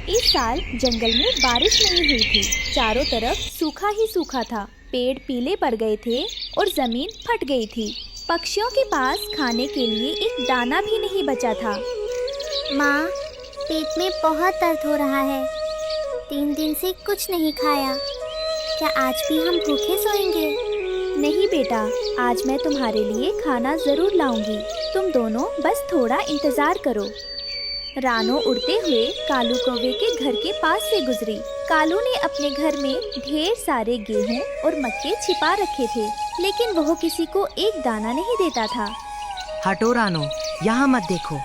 इस साल जंगल में बारिश नहीं हुई थी। चारों तरफ सूखा ही सूखा था। पेड़ पीले पड़ गए थे और जमीन फट गई थी। पक्षियों के पास खाने के लिए एक दाना भी नहीं बचा था। माँ, पेट में बहुत दर्द हो रहा है। 3 दिन से कुछ नहीं खाया। क्या आज भी हम भूखे सोएंगे? नहीं बेटा, आज मैं तुम्हारे लिए खाना जरूर लाऊंगी। तुम दोनों बस थोड़ा इंतजार करो। रानो उड़ते हुए कालू कौवे के घर के पास से गुजरी। कालू ने अपने घर में ढेर सारे गेहूं और मक्के छिपा रखे थे, लेकिन वह किसी को एक दाना नहीं देता था। हटो रानो, यहाँ मत देखो।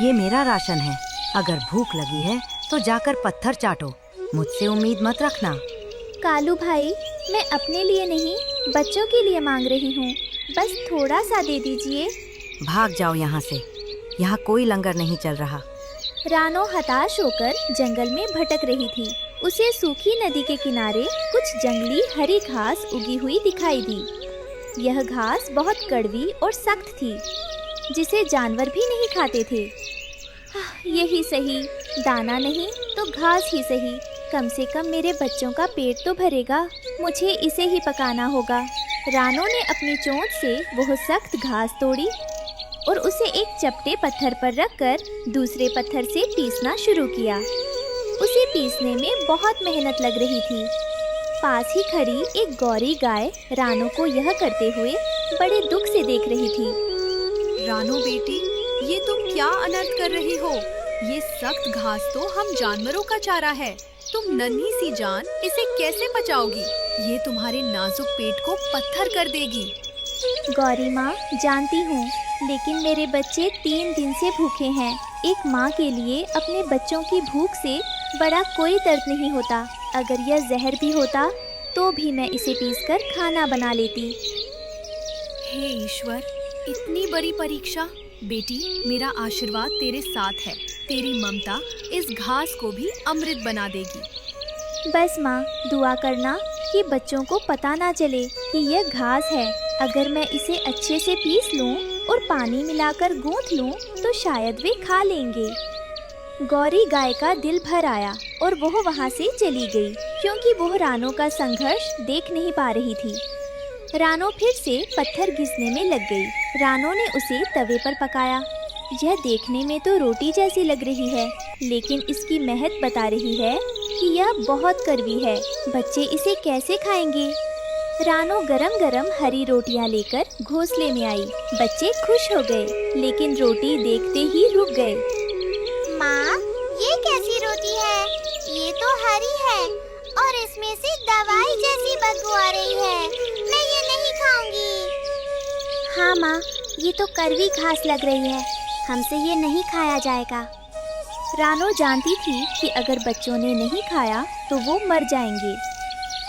ये मेरा राशन है। अगर भूख लगी है तो जाकर पत्थर चाटो। मुझसे उम्मीद मत रखना। कालू भाई, मैं अपने लिए नहीं, बच्चों के लिए मांग रही हूँ। बस थोड़ा सा दे दीजिए। भाग जाओ यहाँ से। यहाँ कोई लंगर नहीं चल रहा। रानो हताश होकर जंगल में भटक रही थी। उसे सूखी नदी के किनारे कुछ जंगली हरी घास उगी हुई दिखाई दी। यह घास बहुत कड़वी और सख्त थी, जिसे जानवर भी नहीं खाते थे। यही सही, दाना नहीं तो घास ही सही। कम से कम मेरे बच्चों का पेट तो भरेगा। मुझे इसे ही पकाना होगा। रानो ने अपनी चोंच से वह सख्त घास तोड़ी और उसे एक चपटे पत्थर पर रखकर दूसरे पत्थर से पीसना शुरू किया। उसे पीसने में बहुत मेहनत लग रही थी। पास ही खड़ी एक गौरी गाय रानो को यह करते हुए बड़े दुख से देख रही थी। रानो बेटी, ये तुम क्या अनर्थ कर रही हो? ये सख्त घास तो हम जानवरों का चारा है। तुम नन्ही सी जान इसे कैसे पचाओगी? ये तुम्हारे नाजुक पेट को पत्थर कर देगी। गौरी माँ, जानती हूँ, लेकिन मेरे बच्चे 3 दिन से भूखे हैं। एक माँ के लिए अपने बच्चों की भूख से बड़ा कोई दर्द नहीं होता। अगर यह जहर भी होता तो भी मैं इसे पीसकर खाना बना लेती। हे ईश्वर, इतनी बड़ी परीक्षा। बेटी, मेरा आशीर्वाद तेरे साथ है। तेरी ममता इस घास को भी अमृत बना देगी। बस माँ, दुआ करना कि बच्चों को पता ना चले कि यह घास है। अगर मैं इसे अच्छे से पीस लूं और पानी मिलाकर गूंथ लूं तो शायद वे खा लेंगे। गौरी गाय का दिल भर आया और वह वहाँ से चली गई, क्योंकि वह रानो का संघर्ष देख नहीं पा रही थी। रानो फिर से पत्थर घिसने में लग गई। रानो ने उसे तवे पर पकाया। यह देखने में तो रोटी जैसी लग रही है, लेकिन इसकी महक बता रही है कि यह बहुत कड़वी है। बच्चे इसे कैसे खाएंगे? रानो गरम गरम हरी रोटियां लेकर घोंसले में आई। बच्चे खुश हो गए, लेकिन रोटी देखते ही रुक गए। माँ, ये कैसी रोटी है? ये तो हरी है और इसमें से दवाई जैसी बदबू आ रही है। मैं ये नहीं खाऊंगी। हाँ माँ, ये तो कड़वी घास लग रही है। हमसे ये नहीं खाया जाएगा। रानो जानती थी कि अगर बच्चों ने नहीं खाया तो वो मर जाएंगे।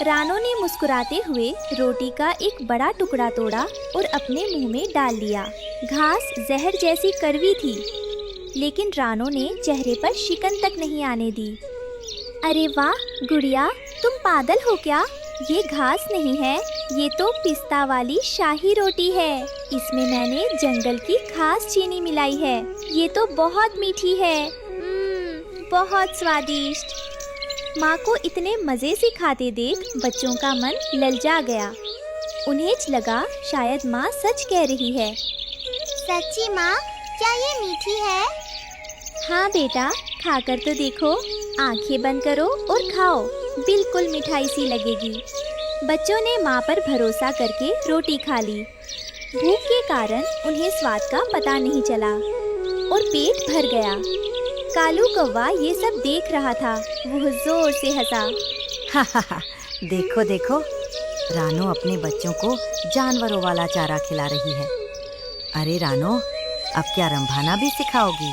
रानो ने मुस्कुराते हुए रोटी का एक बड़ा टुकड़ा तोड़ा और अपने मुंह में डाल लिया। घास जहर जैसी कड़वी थी, लेकिन रानो ने चेहरे पर शिकन तक नहीं आने दी। अरे वाह गुड़िया, तुम पागल हो क्या? ये घास नहीं है, ये तो पिस्ता वाली शाही रोटी है। इसमें मैंने जंगल की खास चीनी मिलाई है। ये तो बहुत मीठी है। बहुत स्वादिष्ट। माँ को इतने मज़े से खाते देख बच्चों का मन ललचा गया। उन्हें लगा शायद माँ सच कह रही है। सच्ची माँ, क्या ये मीठी है? हाँ बेटा, खाकर तो देखो। आंखें बंद करो और खाओ, बिल्कुल मिठाई सी लगेगी। बच्चों ने माँ पर भरोसा करके रोटी खा ली। भूख के कारण उन्हें स्वाद का पता नहीं चला और पेट भर गया। कालू कौवा ये सब देख रहा था। वह जोर से हंसा। देखो देखो, रानो अपने बच्चों को जानवरों वाला चारा खिला रही है। अरे रानो, अब क्या रंभाना भी सिखाओगी?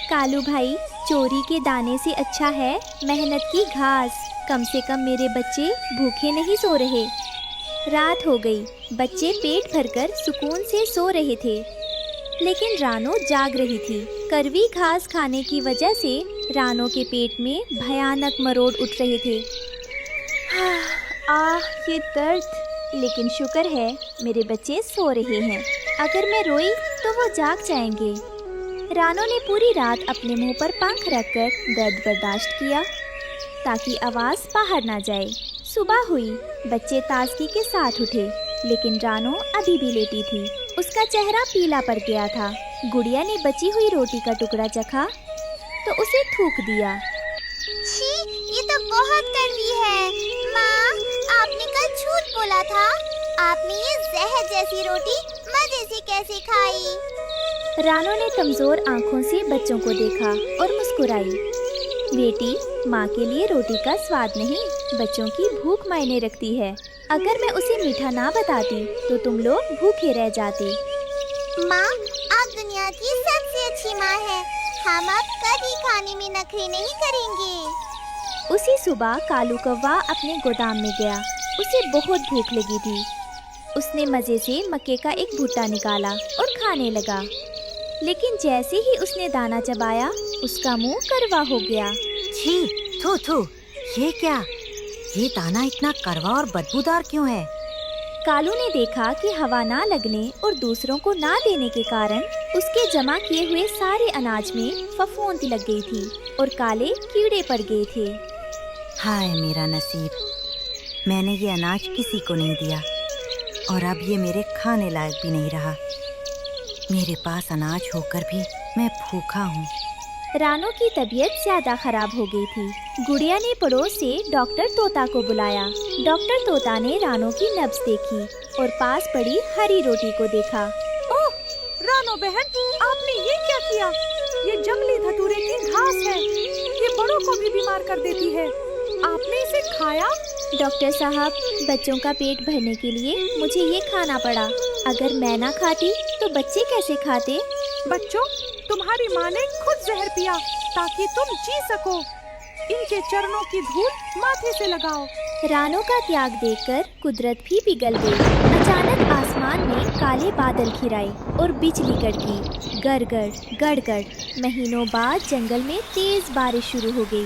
कालू भाई, चोरी के दाने से अच्छा है मेहनत की घास। कम से कम मेरे बच्चे भूखे नहीं सो रहे। रात हो गई। बच्चे पेट भरकर सुकून से सो रहे थे, लेकिन रानो जाग रही थी। कड़वी घास खाने की वजह से रानो के पेट में भयानक मरोड़ उठ रहे थे। ये दर्द। लेकिन शुक्र है मेरे बच्चे सो रहे हैं। अगर मैं रोई तो वो जाग जाएंगे। रानो ने पूरी रात अपने मुंह पर पंख रखकर दर्द बर्दाश्त किया ताकि आवाज बाहर ना जाए। सुबह हुई, बच्चे ताजगी के साथ उठे, लेकिन रानो अभी भी लेटी थी। उसका चेहरा पीला पड़ गया था। गुड़िया ने बची हुई रोटी का टुकड़ा चखा तो उसे थूक दिया। छी, ये तो बहुत कड़वी है। माँ, आपने कल झूठ बोला था। आपने ये जहर जैसी रोटी मजे से कैसे खाई? रानो ने कमजोर आंखों से बच्चों को देखा और मुस्कुराई। बेटी, माँ के लिए रोटी का स्वाद नहीं, बच्चों की भूख मायने रखती है। अगर मैं उसे मीठा ना बताती तो तुम लोग भूखे रह जाते। माँ, आप दुनिया की सबसे अच्छी माँ है। हम अब कभी खाने में नखरे नहीं करेंगे। उसी सुबह कालू कौवा अपने गोदाम में गया। उसे बहुत भूख लगी थी। उसने मजे से मक्के का एक भुट्टा निकाला और खाने लगा, लेकिन जैसे ही उसने दाना चबाया उसका मुंह करवा हो गया। छी, थू थू, ये क्या? ये दाना इतना करवा और बदबूदार क्यों है? कालू ने देखा कि हवा ना लगने और दूसरों को ना देने के कारण उसके जमा किए हुए सारे अनाज में फफूंद लग गई थी और काले कीड़े पड़ गए थे। हाय मेरा नसीब, मैंने ये अनाज किसी को नहीं दिया और अब ये मेरे खाने लायक भी नहीं रहा। मेरे पास अनाज होकर भी मैं भूखा हूँ। रानो की तबीयत ज्यादा खराब हो गई थी। गुड़िया ने पड़ोस से डॉक्टर तोता को बुलाया। डॉक्टर तोता ने रानो की नब्ज देखी और पास पड़ी हरी रोटी को देखा। ओह, रानो बहन, आपने ये क्या किया? ये जंगली धतूरे की घास है। ये बड़ों को भी बीमार कर देती है। आपने इसे खाया? डॉक्टर साहब, बच्चों का पेट भरने के लिए मुझे ये खाना पड़ा। अगर मैं ना खाती तो बच्चे कैसे खाते? बच्चों, तुम्हारी माँ ने खुद जहर पिया ताकि तुम जी सको। इनके चरणों की धूल माथे से लगाओ। रानो का त्याग देखकर कुदरत भी पिघल गई। अचानक आसमान में काले बादल घिराए और बिजली कड़की। गड़गड़ गड़गड़। महीनों बाद जंगल में तेज बारिश शुरू हो गई।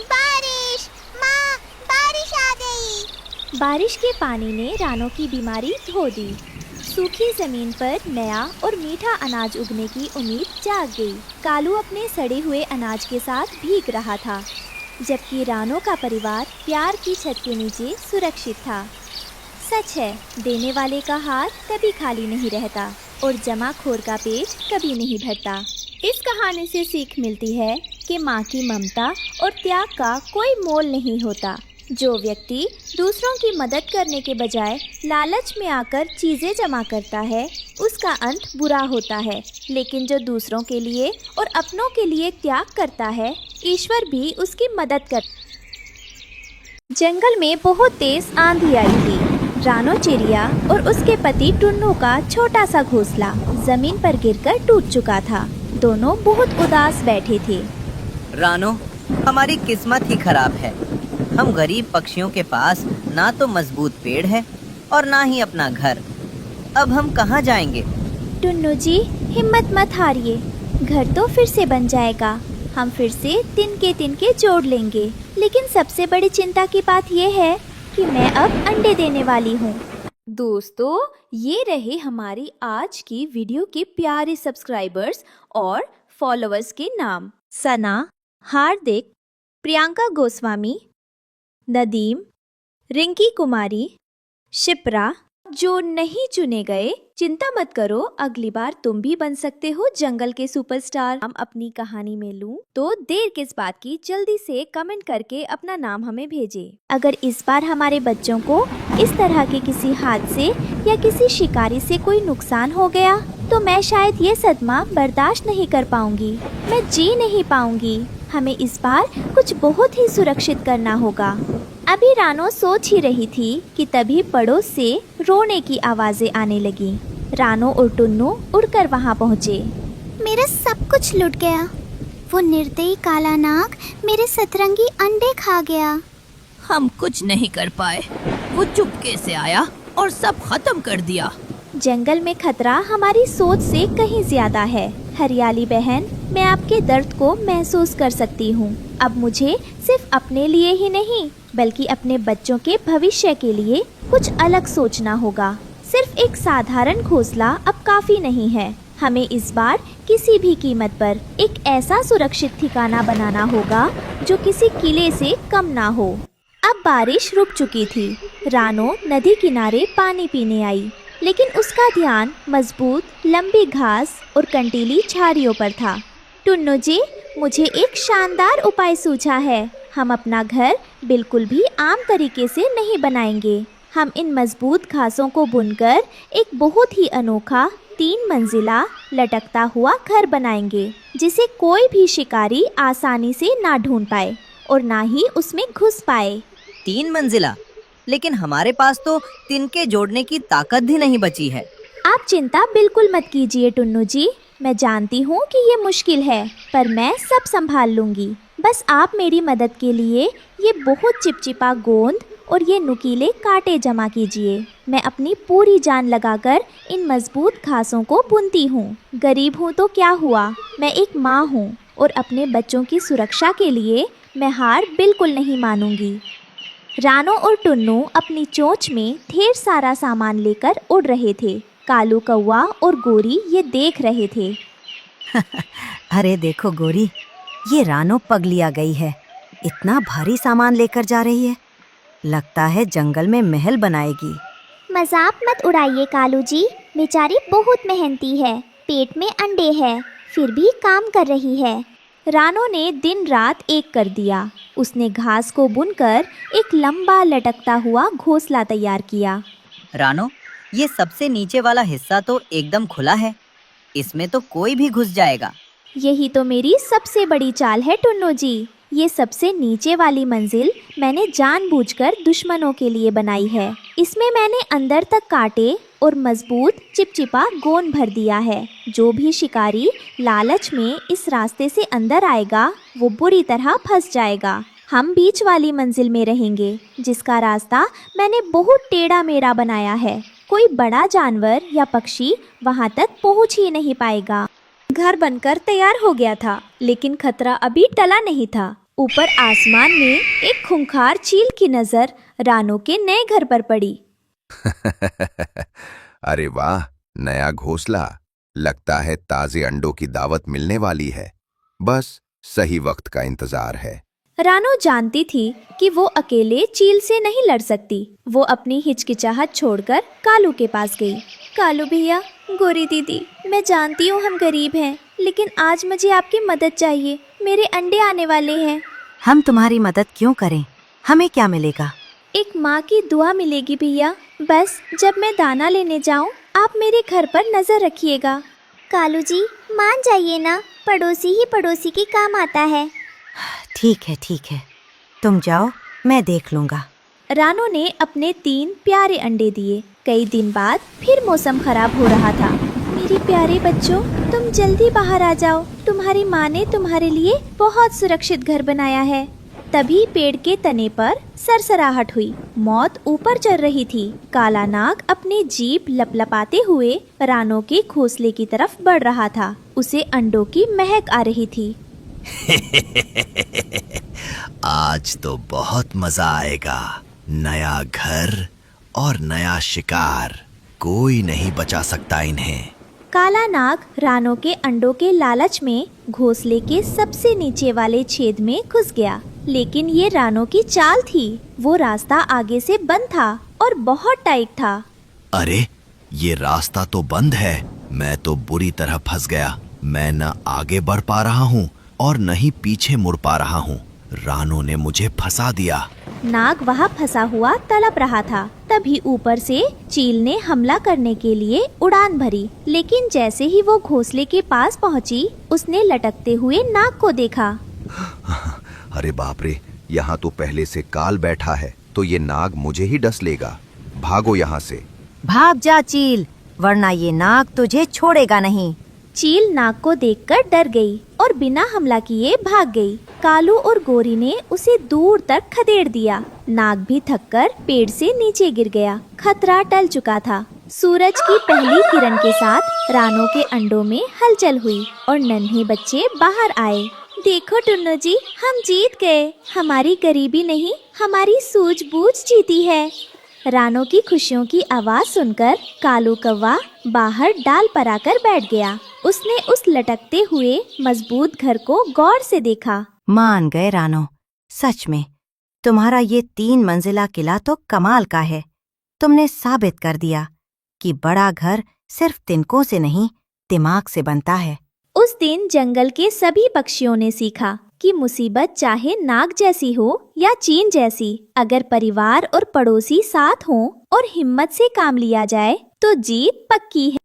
बारिश, माँ, बारिश आ गई। बारिश के पानी ने रानो की बीमारी धो दी। सूखी जमीन पर नया और मीठा अनाज उगने की उम्मीद जाग गई। कालू अपने सड़े हुए अनाज के साथ भीग रहा था, जबकि रानो का परिवार प्यार की छत के नीचे सुरक्षित था। सच है, देने वाले का हाथ कभी खाली नहीं रहता और जमाखोर का पेट कभी नहीं भरता। इस कहानी से सीख मिलती है कि माँ की ममता और त्याग का कोई मोल नहीं होता। जो व्यक्ति दूसरों की मदद करने के बजाय लालच में आकर चीज़ें जमा करता है, उसका अंत बुरा होता है। लेकिन जो दूसरों के लिए और अपनों के लिए त्याग करता है, ईश्वर भी उसकी मदद कर। जंगल में बहुत तेज आंधी आई थी। रानो चिड़िया और उसके पति टुन्नू का छोटा सा घोंसला जमीन पर गिरकर टूट चुका था। दोनों बहुत उदास बैठे थे। रानो, हमारी किस्मत ही खराब है। हम गरीब पक्षियों के पास ना तो मजबूत पेड़ है और ना ही अपना घर। अब हम कहाँ जाएंगे? टुन्नू जी, हिम्मत मत हारिए, घर तो फिर से बन जाएगा। हम फिर से तिनके जोड़ लेंगे। लेकिन सबसे बड़ी चिंता की बात यह है कि मैं अब अंडे देने वाली हूँ। दोस्तों, ये रहे हमारी आज की वीडियो के प्यारे सब्सक्राइबर्स और फॉलोअर्स के नाम। सना, हार्दिक, प्रियंका गोस्वामी, नदीम, रिंकी कुमारी, शिप्रा। जो नहीं चुने गए, चिंता मत करो, अगली बार तुम भी बन सकते हो जंगल के सुपरस्टार। हम अपनी कहानी में लूं तो देर किस बात की, जल्दी से कमेंट करके अपना नाम हमें भेजें। अगर इस बार हमारे बच्चों को इस तरह के किसी हादसे या किसी शिकारी से कोई नुकसान हो गया तो मैं शायद ये सदमा बर्दाश्त नहीं कर पाऊंगी, मैं जी नहीं पाऊंगी। हमें इस बार कुछ बहुत ही सुरक्षित करना होगा। अभी रानो सोच ही रही थी कि तभी पड़ोस से रोने की आवाजें आने लगी। रानो और टुन्नू उड़कर वहां पहुंचे। मेरा सब कुछ लुट गया। वो निर्दयी काला नाग मेरे सतरंगी अंडे खा गया। हम कुछ नहीं कर पाए। वो चुपके से आया और सब खत्म कर दिया। जंगल में खतरा हमारी सोच से कहीं ज्यादा है। हरियाली बहन, मैं आपके दर्द को महसूस कर सकती हूँ। अब मुझे सिर्फ अपने लिए ही नहीं बल्कि अपने बच्चों के भविष्य के लिए कुछ अलग सोचना होगा। सिर्फ एक साधारण घोंसला अब काफी नहीं है। हमें इस बार किसी भी कीमत पर एक ऐसा सुरक्षित ठिकाना बनाना होगा जो किसी किले से कम ना हो। अब बारिश रुक चुकी थी। रानो नदी किनारे पानी पीने आई, लेकिन उसका ध्यान मजबूत लंबी घास और कंटीली झाड़ियों पर था। टुन्नू जी, मुझे एक शानदार उपाय सूझा है। हम अपना घर बिल्कुल भी आम तरीके से नहीं बनाएंगे। हम इन मजबूत घासों को बुनकर एक बहुत ही अनोखा 3 मंजिला लटकता हुआ घर बनाएंगे, जिसे कोई भी शिकारी आसानी से ना ढूंढ पाए और ना ही उसमें घुस पाए। 3 मंजिला? लेकिन हमारे पास तो तिनके जोड़ने की ताकत भी नहीं बची है। आप चिंता बिल्कुल मत कीजिए टुन्नू जी। मैं जानती हूँ कि ये मुश्किल है, पर मैं सब संभाल लूँगी। बस आप मेरी मदद के लिए ये बहुत चिपचिपा गोंद और ये नुकीले कांटे जमा कीजिए। मैं अपनी पूरी जान लगाकर इन मजबूत घासों को बुनती हूँ। गरीब हूँ तो क्या हुआ, मैं एक माँ हूँ और अपने बच्चों की सुरक्षा के लिए मैं हार बिल्कुल नहीं मानूंगी। रानो और टुन्नू अपनी चोंच में ढेर सारा सामान लेकर उड़ रहे थे। कालू कौवा और गोरी ये देख रहे थे। अरे देखो गोरी, ये रानो पगलिया गई है। इतना भारी सामान लेकर जा रही है। लगता है जंगल में महल बनाएगी। मजाक मत उड़ाइए कालू जी, बेचारी बहुत मेहनती है। पेट में अंडे है, फिर भी काम कर रही है। रानो ने दिन रात एक कर दिया। उसने घास को बुनकर एक लंबा लटकता हुआ घोंसला तैयार किया। रानो, ये सबसे नीचे वाला हिस्सा तो एकदम खुला है। इसमें तो कोई भी घुस जाएगा। यही तो मेरी सबसे बड़ी चाल है टुन्नू जी। ये सबसे नीचे वाली मंजिल मैंने जानबूझकर दुश्मनों के लिए बनाई है। इसमें मैंने अंदर तक कांटे और मजबूत चिपचिपा गोंद भर दिया है। जो भी शिकारी लालच में इस रास्ते से अंदर आएगा, वो बुरी तरह फंस जाएगा। हम बीच वाली मंजिल में रहेंगे, जिसका रास्ता मैंने बहुत टेढ़ा मेढ़ा बनाया है। कोई बड़ा जानवर या पक्षी वहाँ तक पहुँच ही नहीं पाएगा। घर बनकर तैयार हो गया था, लेकिन खतरा अभी टला नहीं था। ऊपर आसमान में एक खूंखार चील की नजर रानो के नए घर पर पड़ी। अरे वाह, नया घोंसला। लगता है ताजे अंडों की दावत मिलने वाली है। बस सही वक्त का इंतजार है। रानो जानती थी कि वो अकेले चील से नहीं लड़ सकती। वो अपनी हिचकिचाहट छोड़कर कालू के पास गई। कालू भैया, गोरी दीदी, मैं जानती हूँ हम गरीब हैं, लेकिन आज मुझे आपकी मदद चाहिए। मेरे अंडे आने वाले हैं। हम तुम्हारी मदद क्यों करें? हमें क्या मिलेगा? एक माँ की दुआ मिलेगी भैया। बस जब मैं दाना लेने जाऊँ, आप मेरे घर पर नजर रखिएगा। कालू जी, मान जाइए ना, पड़ोसी ही पड़ोसी की काम आता है। ठीक है, तुम जाओ, मैं देख लूँगा। रानो ने अपने 3 प्यारे अंडे दिए। कई दिन बाद फिर मौसम खराब हो रहा था। मेरे प्यारे बच्चों, तुम जल्दी बाहर आ जाओ। तुम्हारी माँ ने तुम्हारे लिए बहुत सुरक्षित घर बनाया है। तभी पेड़ के तने पर सरसराहट हुई। मौत ऊपर चढ़ रही थी। काला नाग अपनी जीभ लपलपाते हुए रानो के घोंसले की तरफ बढ़ रहा था। उसे अंडों की महक आ रही थी। आज तो बहुत मजा आएगा। नया घर और नया शिकार, कोई नहीं बचा सकता इन्हें। काला नाग रानो के अंडों के लालच में घोंसले के सबसे नीचे वाले छेद में घुस गया, लेकिन ये रानो की चाल थी। वो रास्ता आगे से बंद था और बहुत टाइट था। अरे, ये रास्ता तो बंद है। मैं तो बुरी तरह फंस गया। मैं न आगे बढ़ पा रहा हूँ और न ही पीछे मुड़ पा रहा हूँ। रानो ने मुझे फंसा दिया। नाग वहाँ फंसा हुआ तड़प रहा था। तभी ऊपर से चील ने हमला करने के लिए उड़ान भरी, लेकिन जैसे ही वो घोंसले के पास पहुँची, उसने लटकते हुए नाग को देखा। अरे बाप रे, यहाँ तो पहले से काल बैठा है, तो ये नाग मुझे ही डस लेगा। भागो यहाँ से। भाग जा चील, वरना ये नाग तुझे छोड़ेगा नहीं। चील नाग को देखकर डर गई और बिना हमला किए भाग गई। कालू और गोरी ने उसे दूर तक खदेड़ दिया। नाग भी थककर पेड़ से नीचे गिर गया। खतरा टल चुका था। सूरज की पहली किरण के साथ रानो के अंडों में हलचल हुई और नन्हे बच्चे बाहर आए। देखो टुन्नू जी, हम जीत गए। हमारी गरीबी नहीं, हमारी सूझबूझ जीती है। रानो की खुशियों की आवाज सुनकर कालू कौवा बाहर डाल पर आकर बैठ गया। उसने उस लटकते हुए मजबूत घर को गौर से देखा। मान गए रानो, सच में तुम्हारा ये 3 मंजिला किला तो कमाल का है। तुमने साबित कर दिया कि बड़ा घर सिर्फ तिनकों से नहीं, दिमाग से बनता है। उस दिन जंगल के सभी पक्षियों ने सीखा कि मुसीबत चाहे नाग जैसी हो या चीन जैसी, अगर परिवार और पड़ोसी साथ हों और हिम्मत से काम लिया जाए तो जीत पक्की है।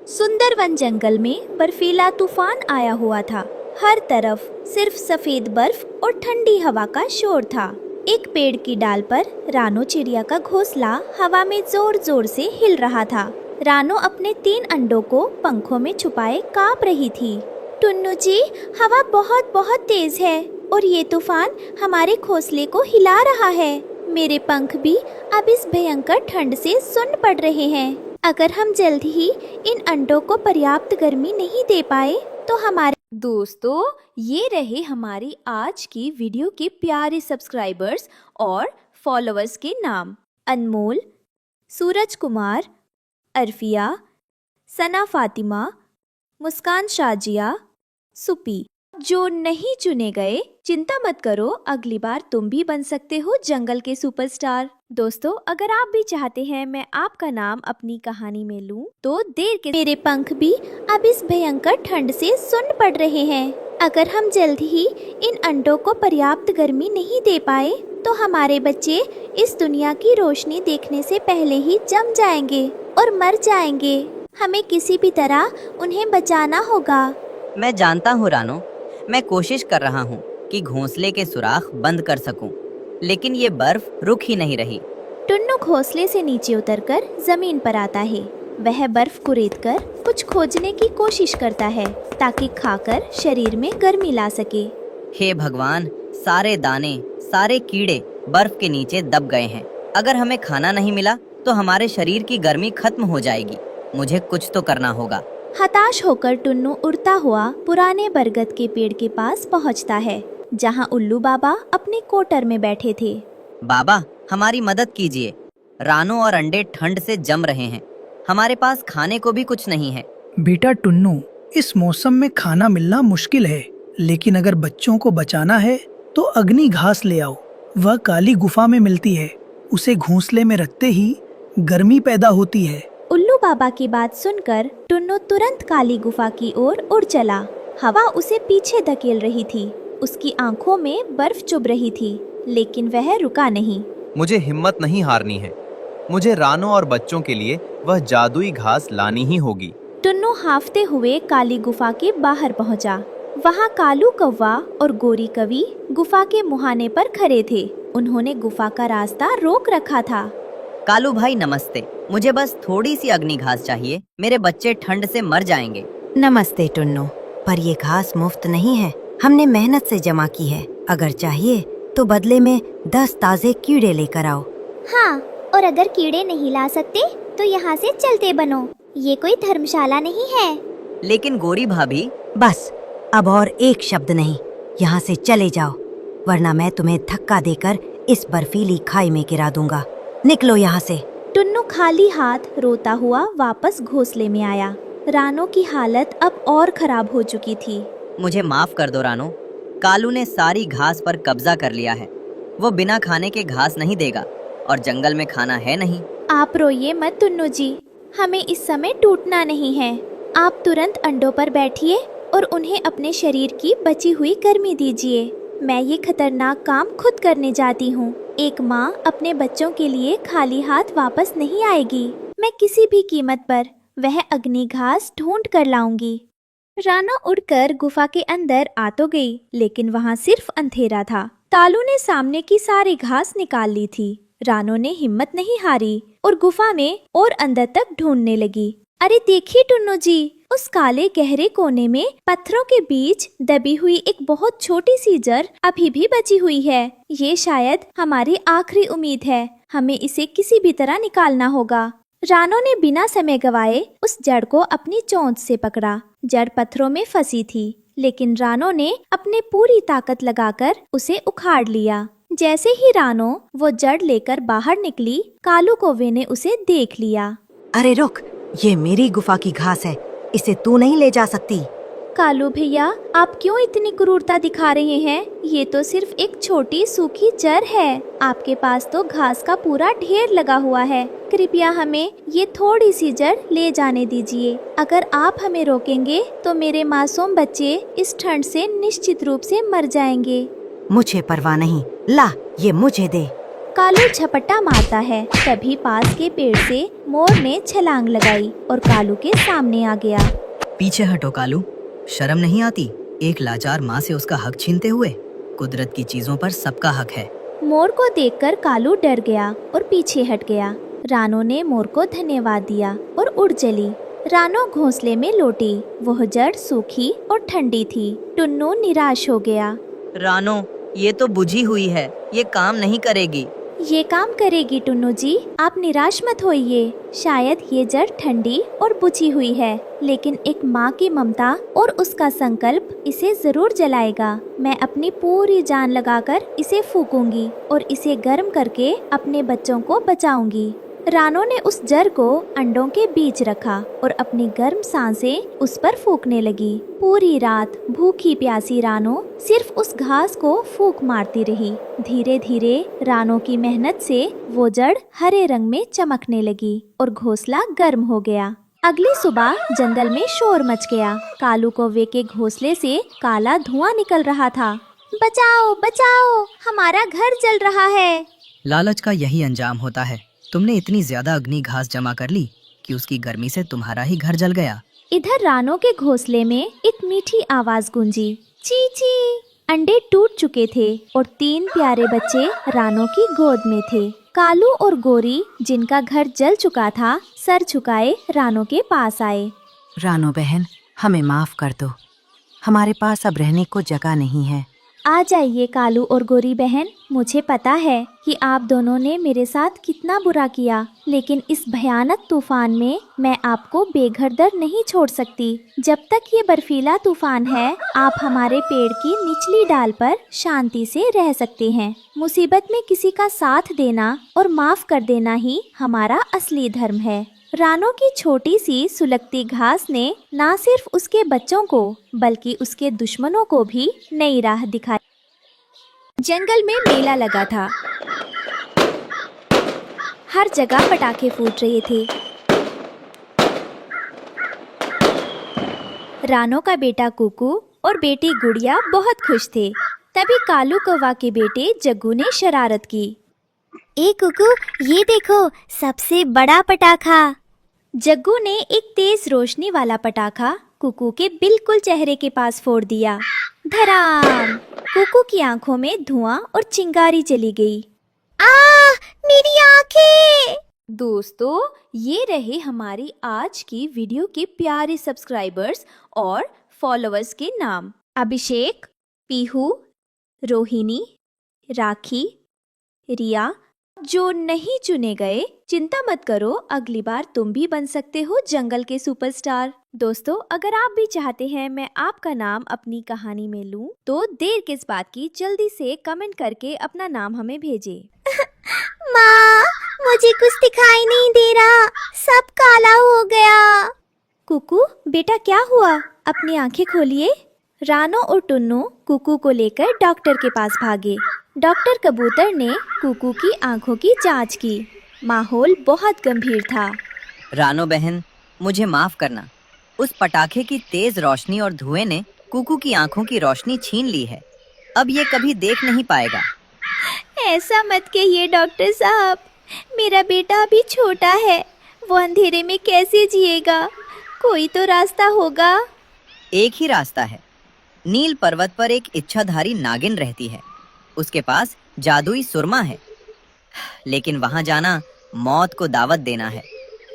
सुंदरवन जंगल में बर्फीला तूफान आया हुआ था। हर तरफ सिर्फ सफेद बर्फ और ठंडी हवा का शोर था। एक पेड़ की डाल पर रानो चिड़िया का घोंसला हवा में जोर जोर से हिल रहा था। रानो अपने 3 अंडों को पंखों में छुपाए कांप रही थी। टुन्नू जी, हवा बहुत बहुत तेज है और ये तूफान हमारे घोंसले को हिला रहा है। मेरे पंख भी अब इस भयंकर ठंड से सुन्न पड़ रहे हैं। अगर हम जल्द ही इन अंडों को पर्याप्त गर्मी नहीं दे पाए तो हमारे दोस्तों, ये रहे हमारी आज की वीडियो के प्यारे सब्सक्राइबर्स और फॉलोअर्स के नाम। अनमोल, सूरज कुमार, अरफिया, सना फातिमा, मुस्कान शाजिया, सुपी। जो नहीं चुने गए, चिंता मत करो, अगली बार तुम भी बन सकते हो जंगल के सुपरस्टार। दोस्तों, अगर आप भी चाहते हैं मैं आपका नाम अपनी कहानी में लूं, तो देर के मेरे पंख भी अब इस भयंकर ठंड से सुन्न पड़ रहे हैं। अगर हम जल्द ही इन अंडों को पर्याप्त गर्मी नहीं दे पाए तो हमारे बच्चे इस दुनिया की रोशनी देखने से पहले ही जम जाएंगे और मर जाएंगे। हमें किसी भी तरह उन्हें बचाना होगा। मैं जानता हूँ रानो, मैं कोशिश कर रहा हूँ कि घोंसले के सुराख बंद कर सकूं, लेकिन ये बर्फ रुक ही नहीं रही। टुन्नू घोंसले से नीचे उतरकर जमीन पर आता है। वह बर्फ को रेतकर कुछ खोजने की कोशिश करता है ताकि खाकर शरीर में गर्मी ला सके। हे भगवान, सारे दाने, सारे कीड़े बर्फ के नीचे दब गए हैं। अगर हमें खाना नहीं मिला तो हमारे शरीर की गर्मी खत्म हो जाएगी। मुझे कुछ तो करना होगा। हताश होकर टुन्नू उड़ता हुआ पुराने बरगद के पेड़ के पास पहुंचता है, जहां उल्लू बाबा अपने कोटर में बैठे थे। बाबा, हमारी मदद कीजिए। रानो और अंडे ठंड से जम रहे हैं। हमारे पास खाने को भी कुछ नहीं है। बेटा टुन्नू, इस मौसम में खाना मिलना मुश्किल है, लेकिन अगर बच्चों को बचाना है तो अग्नि घास ले आओ। वह काली गुफा में मिलती है। उसे घोंसले में रखते ही गर्मी पैदा होती है। उल्लू बाबा की बात सुनकर टुन्नू तुरंत काली गुफा की ओर उड़ चला। हवा उसे पीछे धकेल रही थी। उसकी आंखों में बर्फ चुभ रही थी, लेकिन वह रुका नहीं। मुझे हिम्मत नहीं हारनी है। मुझे रानो और बच्चों के लिए वह जादुई घास लानी ही होगी। टुन्नू हाफते हुए काली गुफा के बाहर पहुंचा। वहां कालू कौवा और गोरी कवि गुफा के मुहाने पर खड़े थे। उन्होंने गुफा का रास्ता रोक रखा था। कालू भाई नमस्ते, मुझे बस थोड़ी सी अग्नि घास चाहिए। मेरे बच्चे ठंड से मर जाएंगे। नमस्ते टुन्नू, पर ये घास मुफ्त नहीं है, हमने मेहनत से जमा की है। अगर चाहिए तो बदले में 10 ताजे कीड़े लेकर आओ। हाँ, और अगर कीड़े नहीं ला सकते तो यहाँ से चलते बनो। ये कोई धर्मशाला नहीं है। लेकिन गोरी भाभी। बस, अब और एक शब्द नहीं, यहाँ से चले जाओ, वरना मैं तुम्हें धक्का देकर इस बर्फीली खाई में गिरा दूंगा। निकलो यहाँ से। टुन्नू खाली हाथ रोता हुआ वापस घोंसले में आया। रानो की हालत अब और खराब हो चुकी थी। मुझे माफ कर दो रानो, कालू ने सारी घास पर कब्जा कर लिया है। वो बिना खाने के घास नहीं देगा और जंगल में खाना है नहीं। आप रोइए मत टुन्नू जी, हमें इस समय टूटना नहीं है। आप तुरंत अंडों पर बैठिए और उन्हें अपने शरीर की बची हुई गर्मी दीजिए। मैं ये खतरनाक काम खुद करने जाती हूँ। एक माँ अपने बच्चों के लिए खाली हाथ वापस नहीं आएगी। मैं किसी भी कीमत पर वह अग्नि घास ढूंढ कर लाऊंगी। रानो उड़कर गुफा के अंदर आ तो गई, लेकिन वहाँ सिर्फ अंधेरा था। कालू ने सामने की सारी घास निकाल ली थी। रानो ने हिम्मत नहीं हारी और गुफा में और अंदर तक ढूंढने लगी। अरे देखिए टुन्नू जी, उस काले गहरे कोने में पत्थरों के बीच दबी हुई एक बहुत छोटी सी जड़ अभी भी बची हुई है। ये शायद हमारी आखिरी उम्मीद है। हमें इसे किसी भी तरह निकालना होगा। रानो ने बिना समय गवाए उस जड़ को अपनी चोंच से पकड़ा। जड़ पत्थरों में फंसी थी, लेकिन रानो ने अपने पूरी ताकत लगाकर उसे उखाड़ लिया। जैसे ही रानो वो जड़ लेकर बाहर निकली, कालू कौवे ने उसे देख लिया। अरे रुक, ये मेरी गुफा की घास है, इसे तू नहीं ले जा सकती। कालू भैया, आप क्यों इतनी क्रूरता दिखा रहे हैं? ये तो सिर्फ एक छोटी सूखी जड़ है। आपके पास तो घास का पूरा ढेर लगा हुआ है। कृपया हमें ये थोड़ी सी जड़ ले जाने दीजिए। अगर आप हमें रोकेंगे तो मेरे मासूम बच्चे इस ठंड से निश्चित रूप से मर जाएंगे। मुझे परवाह नहीं, ला ये मुझे दे। कालू झपट्टा मारता है। तभी पास के पेड़ से मोर ने छलांग लगाई और कालू के सामने आ गया। पीछे हटो कालू, शर्म नहीं आती एक लाचार माँ से उसका हक छीनते हुए? कुदरत की चीजों पर सबका हक है। मोर को देखकर कालू डर गया और पीछे हट गया। रानो ने मोर को धन्यवाद दिया और उड़ चली। रानो घोंसले में लौटी। वह जड़ सूखी और ठंडी थी। टुन्नू निराश हो गया। रानो, ये तो बुझी हुई है, ये काम नहीं करेगी। ये काम करेगी टुन्नू जी, आप निराश मत होइए। शायद ये जड़ ठंडी और बुझी हुई है, लेकिन एक माँ की ममता और उसका संकल्प इसे जरूर जलाएगा। मैं अपनी पूरी जान लगाकर इसे फूकूंगी और इसे गर्म करके अपने बच्चों को बचाऊंगी। रानो ने उस जड़ को अंडों के बीच रखा और अपनी गर्म सांसें उस पर फूकने लगी। पूरी रात भूखी प्यासी रानो सिर्फ उस घास को फूक मारती रही। धीरे धीरे रानो की मेहनत से वो जड़ हरे रंग में चमकने लगी और घोंसला गर्म हो गया। अगली सुबह जंगल में शोर मच गया। कालू कौवे के घोंसले से काला धुआं निकल रहा था। बचाओ बचाओ, हमारा घर जल रहा है। लालच का यही अंजाम होता है। तुमने इतनी ज्यादा अग्नि घास जमा कर ली कि उसकी गर्मी से तुम्हारा ही घर जल गया। इधर रानो के घोंसले में एक मीठी आवाज गूंजी, ची ची। अंडे टूट चुके थे और 3 प्यारे बच्चे रानो की गोद में थे। कालू और गोरी, जिनका घर जल चुका था, सर झुकाए रानो के पास आए। रानो बहन, हमें माफ कर दो, हमारे पास अब रहने को जगह नहीं है। आ जाइए कालू और गोरी बहन, मुझे पता है कि आप दोनों ने मेरे साथ कितना बुरा किया, लेकिन इस भयानक तूफान में मैं आपको बेघर दर नहीं छोड़ सकती। जब तक ये बर्फीला तूफान है, आप हमारे पेड़ की निचली डाल पर शांति से रह सकते हैं। मुसीबत में किसी का साथ देना और माफ कर देना ही हमारा असली धर्म है। रानो की छोटी सी सुलगती घास ने न सिर्फ उसके बच्चों को बल्कि उसके दुश्मनों को भी नई राह दिखाई। जंगल में मेला लगा था। हर जगह पटाखे फूट रहे थे। रानो का बेटा कुकू और बेटी गुड़िया बहुत खुश थे। तभी कालू कौवा के बेटे जग्गू ने शरारत की। ए कुकू, ये देखो सबसे बड़ा पटाखा। जग्गू ने एक तेज रोशनी वाला पटाखा कुकू के बिल्कुल चेहरे के पास फोड़ दिया। धड़ाम! कुकू की आंखों में धुआं और चिंगारी चली गई। मेरी आंखें! दोस्तों, ये रहे हमारी आज की वीडियो के प्यारे सब्सक्राइबर्स और फॉलोअर्स के नाम। अभिषेक, पीहू, रोहिणी, राखी, रिया। जो नहीं चुने गए, चिंता मत करो, अगली बार तुम भी बन सकते हो जंगल के सुपरस्टार। दोस्तों, अगर आप भी चाहते हैं मैं आपका नाम अपनी कहानी में लूं, तो देर किस बात की, जल्दी से कमेंट करके अपना नाम हमें भेजें। माँ, मुझे कुछ दिखाई नहीं दे रहा, सब काला हो गया। कुकू बेटा, क्या हुआ? अपनी आंखें खोलिए। रानो और टुन्नू कुकू को लेकर डॉक्टर के पास भागे। डॉक्टर कबूतर ने कुकू की आंखों की जांच की। माहौल बहुत गंभीर था। रानो बहन, मुझे माफ करना। उस पटाखे की तेज रोशनी और धुएं ने कुकू की आंखों की रोशनी छीन ली है। अब ये कभी देख नहीं पाएगा। ऐसा मत कहिए डॉक्टर साहब, मेरा बेटा अभी छोटा है, वो अंधेरे में कैसे जिएगा? कोई तो रास्ता होगा। एक ही रास्ता है। नील पर्वत पर एक इच्छाधारी नागिन रहती है। उसके पास जादुई सुरमा है, लेकिन वहां जाना मौत को दावत देना है।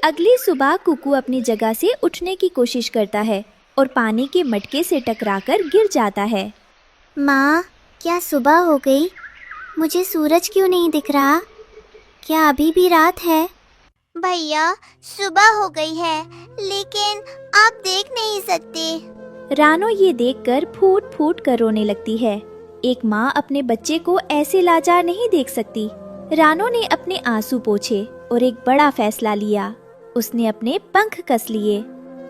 अगली सुबह कुकू अपनी जगह से उठने की कोशिश करता है और पानी के मटके से टकराकर गिर जाता है। माँ, क्या सुबह हो गई? मुझे सूरज क्यों नहीं दिख रहा? क्या अभी भी रात है? भैया, सुबह हो गई है, लेकिन आप देख नहीं सकते। रानो ये देखकर फूट फूट कर रोने लगती है। एक माँ अपने बच्चे को ऐसे लाचार नहीं देख सकती। रानो ने अपने आंसू पोंछे और एक बड़ा फैसला लिया। उसने अपने पंख कस लिए।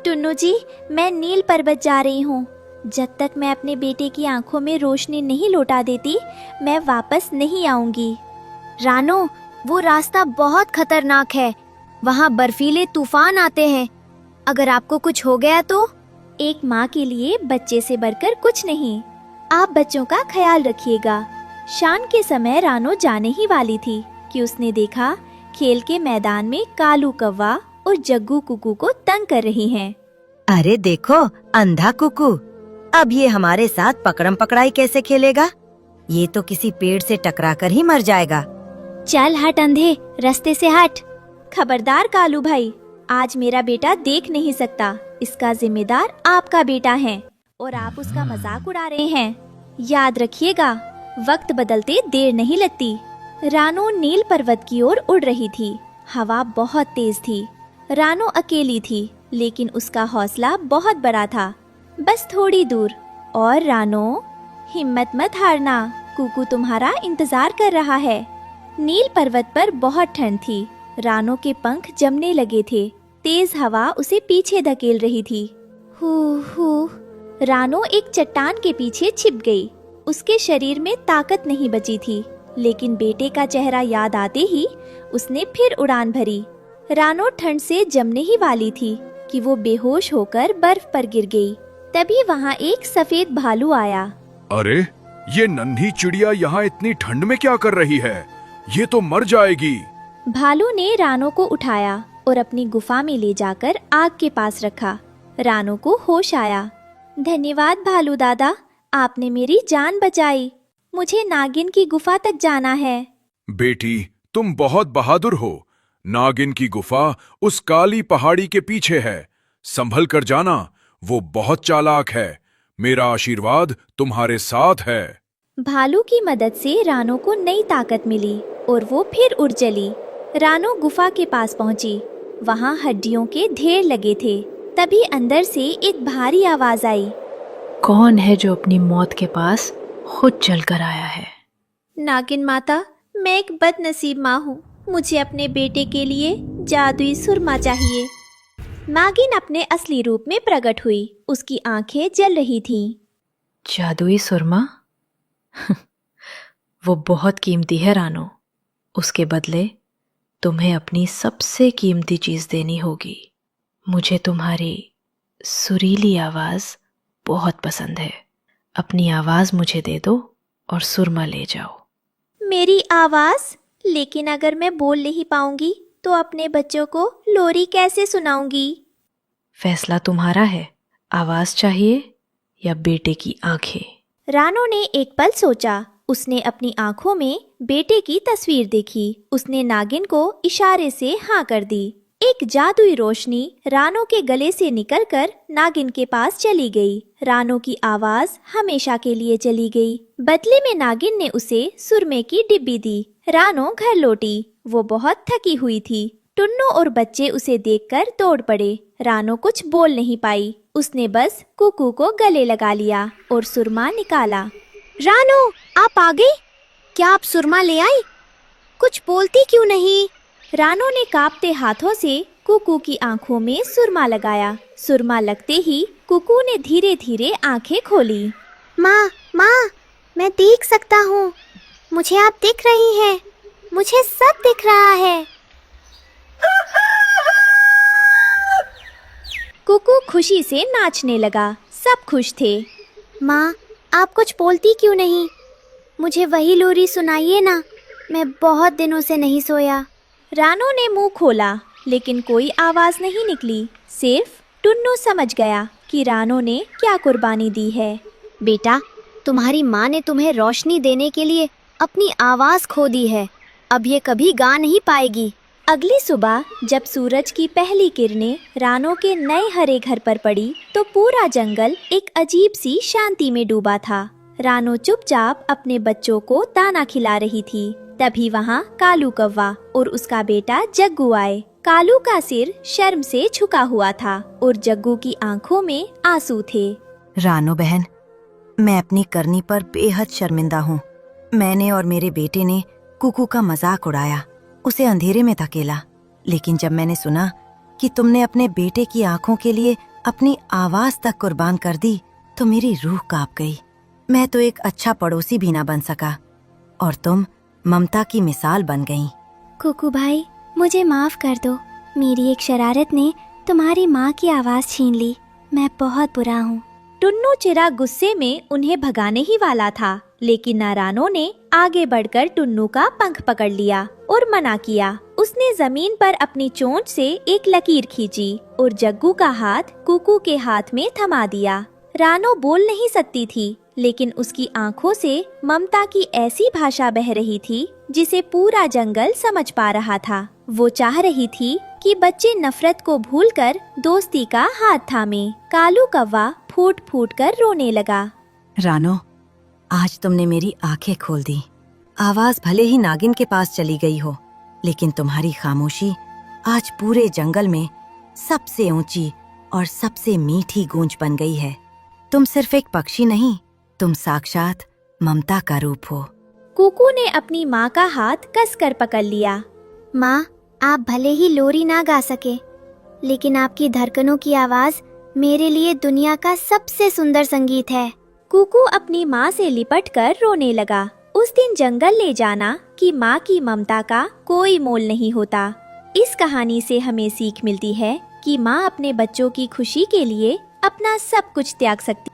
टुन्नू जी, मैं नील पर्वत जा रही हूँ। जब तक मैं अपने बेटे की आंखों में रोशनी नहीं लौटा देती, मैं वापस नहीं आऊंगी। रानो, वो रास्ता बहुत खतरनाक है। वहाँ बर्फीले तूफान आते हैं। अगर आपको कुछ हो गया तो? एक माँ के लिए बच्चे से बढ़कर कुछ नहीं। आप बच्चों का ख्याल रखिएगा। शाम के समय रानो जाने ही वाली थी कि उसने देखा खेल के मैदान में कालू कौवा और जग्गू कुकू को तंग कर रही हैं। अरे देखो, अंधा कुकू, अब ये हमारे साथ पकड़म पकड़ाई कैसे खेलेगा? ये तो किसी पेड़ से टकरा कर ही मर जाएगा। चल हट अंधे, रास्ते से हट। खबरदार कालू भाई, आज मेरा बेटा देख नहीं सकता। इसका जिम्मेदार आपका बेटा है और आप उसका मजाक उड़ा रहे हैं। याद रखिएगा, वक्त बदलते देर नहीं लगती। रानो नील पर्वत की ओर उड़ रही थी। हवा बहुत तेज थी। रानो अकेली थी, लेकिन उसका हौसला बहुत बड़ा था। बस थोड़ी दूर और रानो, हिम्मत मत हारना, कुकू तुम्हारा इंतजार कर रहा है। नील पर्वत पर बहुत ठंड थी। रानो के पंख जमने लगे थे। तेज हवा उसे पीछे धकेल रही थी। हू। रानो एक चट्टान के पीछे छिप गई। उसके शरीर में ताकत नहीं बची थी, लेकिन बेटे का चेहरा याद आते ही उसने फिर उड़ान भरी। रानो ठंड से जमने ही वाली थी कि वो बेहोश होकर बर्फ पर गिर गई। तभी वहाँ एक सफेद भालू आया। अरे, ये नन्ही चिड़िया यहाँ इतनी ठंड में क्या कर रही है? ये तो मर जाएगी। भालू ने रानो को उठाया और अपनी गुफा में ले जाकर आग के पास रखा। रानो को होश आया। धन्यवाद भालू दादा, आपने मेरी जान बचाई। मुझे नागिन की गुफा तक जाना है। बेटी, तुम बहुत बहादुर हो। नागिन की गुफा उस काली पहाड़ी के पीछे है। संभल कर जाना, वो बहुत चालाक है। मेरा आशीर्वाद तुम्हारे साथ है। भालू की मदद से रानो को नई ताकत मिली और वो फिर उड़ चली। रानो गुफा के पास पहुंची। वहाँ हड्डियों के ढेर लगे थे। तभी अंदर से एक भारी आवाज आई। कौन है जो अपनी मौत के पास खुद चल कर आया है? नागिन माता, मैं एक बदनसीब माँ हूँ। मुझे अपने बेटे के लिए जादुई सुरमा चाहिए। नागिन अपने असली रूप में प्रकट हुई। उसकी आंखें जल रही थीं। जादुई सुरमा? वो बहुत कीमती है रानो। उसके बदले तुम्हें अपनी सबसे कीमती चीज देनी होगी। मुझे तुम्हारी सुरीली आवाज बहुत पसंद है। अपनी आवाज मुझे दे दो और सुरमा ले जाओ। मेरी आवाज? लेकिन अगर मैं बोल नहीं पाऊंगी तो अपने बच्चों को लोरी कैसे सुनाऊंगी? फैसला तुम्हारा है। आवाज चाहिए या बेटे की आंखें? रानो ने एक पल सोचा। उसने अपनी आंखों में बेटे की तस्वीर देखी। उसने नागिन को इशारे से हाँ कर दी। एक जादुई रोशनी रानो के गले से निकलकर नागिन के पास चली गई। रानो की आवाज हमेशा के लिए चली गई। बदले में नागिन ने उसे सुरमे की डिब्बी दी। रानो घर लौटी। वो बहुत थकी हुई थी। टुन्नू और बच्चे उसे देखकर दौड़ पड़े। रानो कुछ बोल नहीं पाई। उसने बस कुकू को गले लगा लिया और सुरमा निकाला। रानो, आप आ गई? क्या आप सुरमा ले आई? कुछ बोलती क्यों नहीं? रानो ने कांपते हाथों से कुकू की आंखों में सुरमा लगाया। सुरमा लगते ही कुकू ने धीरे धीरे आंखें खोली। माँ, मैं देख सकता हूँ। मुझे आप दिख रही हैं। मुझे सब दिख रहा है। कुकू खुशी से नाचने लगा। सब खुश थे। माँ, आप कुछ बोलती क्यों नहीं? मुझे वही लोरी सुनाइए ना। मैं बहुत दिनों से नहीं सोया। रानो ने मुंह खोला, लेकिन कोई आवाज नहीं निकली। सिर्फ टुन्नू समझ गया कि रानो ने क्या कुर्बानी दी है। बेटा, तुम्हारी माँ ने तुम्हें रोशनी देने के लिए अपनी आवाज खो दी है। अब ये कभी गा नहीं पाएगी। अगली सुबह जब सूरज की पहली किरणें रानो के नए हरे घर पर पड़ी, तो पूरा जंगल एक अजीब सी शांति में डूबा था। रानो चुपचाप अपने बच्चों को दाना खिला रही थी। तभी वहाँ कालू कौवा और उसका बेटा जग्गू आए। कालू का सिर शर्म से झुका हुआ था और जग्गू की आंखों में आंसू थे। रानो बहन, मैं अपनी करनी पर बेहद शर्मिंदा हूँ। मैंने और मेरे बेटे ने कुकू का मजाक उड़ाया, उसे अंधेरे में धकेला। लेकिन जब मैंने सुना कि तुमने अपने बेटे की आंखों के लिए अपनी आवाज तक कुर्बान कर दी तो मेरी रूह कांप गई। मैं तो एक अच्छा पड़ोसी भी ना बन सका और तुम ममता की मिसाल बन गई। कुकू भाई, मुझे माफ कर दो। मेरी एक शरारत ने तुम्हारी माँ की आवाज छीन ली। मैं बहुत बुरा हूँ। टुन्नू चिरा गुस्से में उन्हें भगाने ही वाला था, लेकिन नारानो ने आगे बढ़कर टुन्नू का पंख पकड़ लिया और मना किया। उसने जमीन पर अपनी चोंच से एक लकीर खींची और जग्गू का हाथ कुकू के हाथ में थमा दिया। रानो बोल नहीं सकती थी, लेकिन उसकी आंखों से ममता की ऐसी भाषा बह रही थी जिसे पूरा जंगल समझ पा रहा था। वो चाह रही थी कि बच्चे नफरत को भूलकर दोस्ती का हाथ थामे। कालू कौवा फूट फूट कर रोने लगा। रानो, आज तुमने मेरी आंखें खोल दी। आवाज भले ही नागिन के पास चली गई हो, लेकिन तुम्हारी खामोशी आज पूरे जंगल में सबसे ऊंची और सबसे मीठी गूंज बन गई है। तुम सिर्फ एक पक्षी नहीं, तुम साक्षात ममता का रूप हो। कुकू ने अपनी माँ का हाथ कसकर पकड़ लिया। माँ, आप भले ही लोरी ना गा सके, लेकिन आपकी धड़कनों की आवाज मेरे लिए दुनिया का सबसे सुंदर संगीत है। कुकू अपनी माँ से लिपटकर रोने लगा। उस दिन जंगल ले जाना कि माँ की ममता का कोई मोल नहीं होता। इस कहानी से हमें सीख मिलती है कि माँ अपने बच्चों की खुशी के लिए अपना सब कुछ त्याग सकती